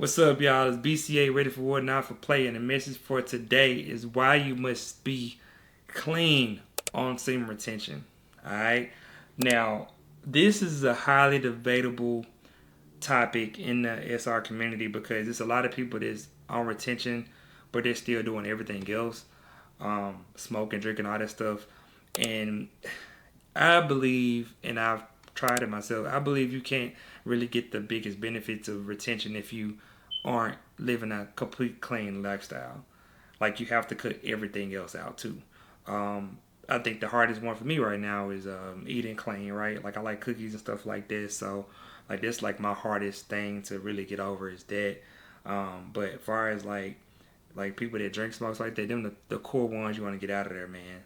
What's up, y'all? It's BCA ready for what not for play, and the message for today is why you must be clean on semen retention. All right. Now, this is a highly debatable topic in the SR community because there's a lot of people that's on retention, but they're still doing everything else, smoking, drinking, all that stuff. And I believe, and I've tried it myself, I believe you can't really get the biggest benefits of retention if you aren't living a complete clean lifestyle. Like you have to cut everything else out too. I think the hardest one for me right now is eating clean, right? Like I like cookies and stuff like this, so like this like my hardest thing to really get over is that. But as far as like people that drink smokes like that, them the core ones you want to get out of there, man.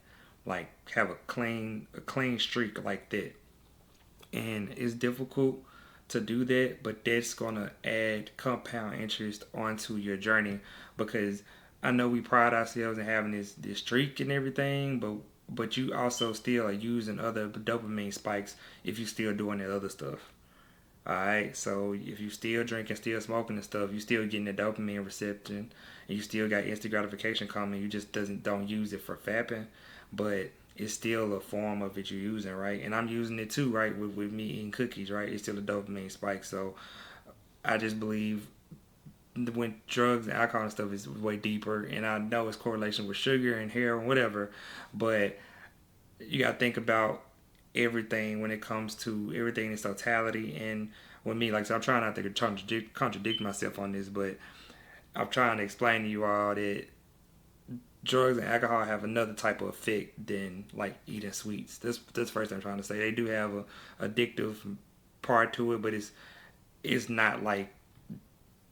Like have a clean streak like that, and it's difficult to do that, but that's gonna add compound interest onto your journey because I know we pride ourselves in having this streak and everything, but you also still are using other dopamine spikes if you still doing that other stuff. Alright, so if you still drinking, still smoking and stuff, you still getting the dopamine reception, and you still got instant gratification coming. You just doesn't don't use it for fapping, but it's still a form of it you're using, right? And I'm using it too, right? With me eating cookies, right? It's still a dopamine spike. So I just believe when drugs and alcohol and stuff is way deeper, and I know it's correlation with sugar and heroin, whatever, but you got to think about everything when it comes to everything in its totality. And with me, like I said, I'm trying not to contradict myself on this, but I'm trying to explain to you all that drugs and alcohol have another type of effect than like eating sweets. That's the first thing I'm trying to say. They do have a addictive part to it, but it's not like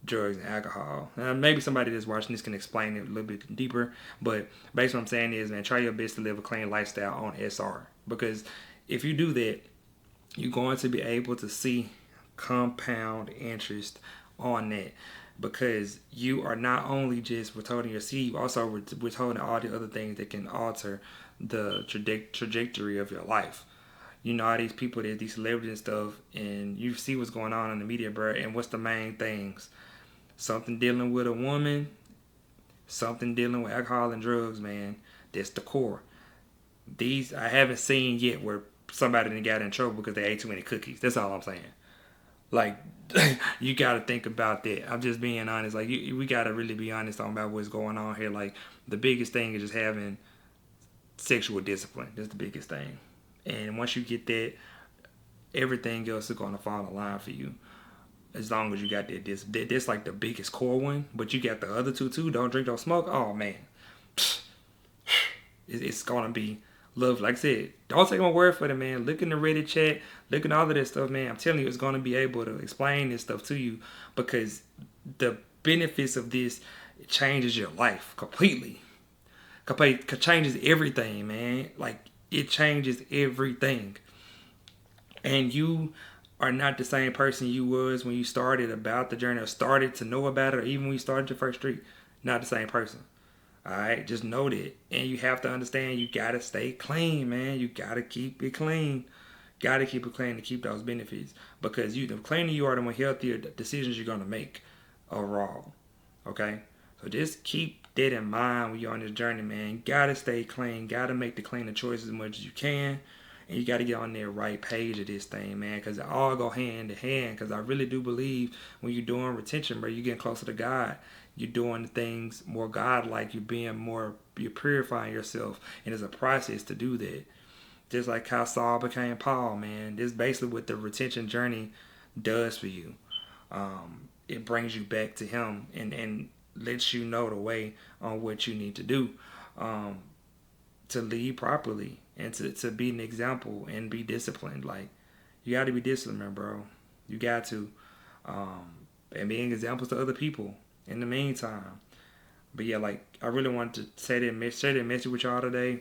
drugs and alcohol. Maybe somebody that's watching this can explain it a little bit deeper, but basically what I'm saying is, man, try your best to live a clean lifestyle on SR because if you do that, you're going to be able to see compound interest on that because you are not only just withholding your seed, you also withholding all the other things that can alter the trajectory of your life. You know all these people that these celebrities and stuff, and you see what's going on in the media, bro. And what's the main things? Something dealing with a woman, something dealing with alcohol and drugs, man. That's the core. These I haven't seen yet where somebody done got in trouble because they ate too many cookies. That's all I'm saying. Like you got to think about that. I'm just being honest. Like we got to really be honest on about what's going on here. Like the biggest thing is just having sexual discipline. That's the biggest thing. And once you get that, everything else is going to fall in line for you. As long as you got that's like the biggest core one. But you got the other two too. Don't drink, don't smoke. Oh man, it's gonna be love. Like I said, don't take my word for it, man. Look in the Reddit chat, look at all of that stuff, man. I'm telling you, it's gonna be able to explain this stuff to you because the benefits of this changes your life completely. Changes everything, man. Like it changes everything, and you are not the same person you was when you started about the journey or started to know about it, or even when you started your first streak. Not the same person. All right, just know that, and you have to understand you gotta stay clean, man. You gotta keep it clean. Gotta keep it clean to keep those benefits because the cleaner you are, the more healthier the decisions you're gonna make overall. Okay, so just keep that in mind when you're on this journey, man. You gotta stay clean. Gotta make the cleaner choices as much as you can, and you gotta get on the right page of this thing, man, because it all go hand in hand. Because I really do believe when you're doing retention, bro, you're getting closer to God. You're doing things more godlike. You're purifying yourself, and it's a process to do that. Just like how Saul became Paul, man. This is basically what the retention journey does for you. It brings you back to Him and lets you know the way on what you need to do um, to lead properly and to be an example and be disciplined. Like you got to be disciplined, bro. You got to, and being examples to other people in the meantime. But yeah, like I really wanted to share that message with y'all today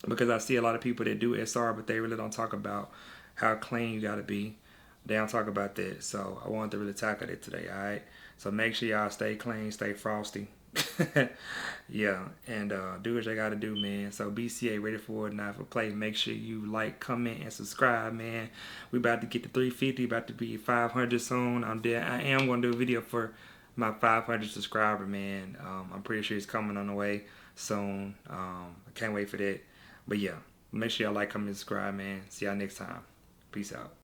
because I see a lot of people that do SR, but they really don't talk about how clean you gotta be. They don't talk about that, so I wanted to really tackle it today. All right, so make sure y'all stay clean, stay frosty. Yeah, and do what you gotta do, man. So BCA ready for it, not for play. Make sure you like, comment, and subscribe, man. We about to get to 350, about to be 500 soon. I am gonna do a video for my 500 subscriber, man. I'm pretty sure it's coming on the way soon. I can't wait for that. But yeah, make sure y'all like, comment, subscribe, man. See y'all next time. Peace out.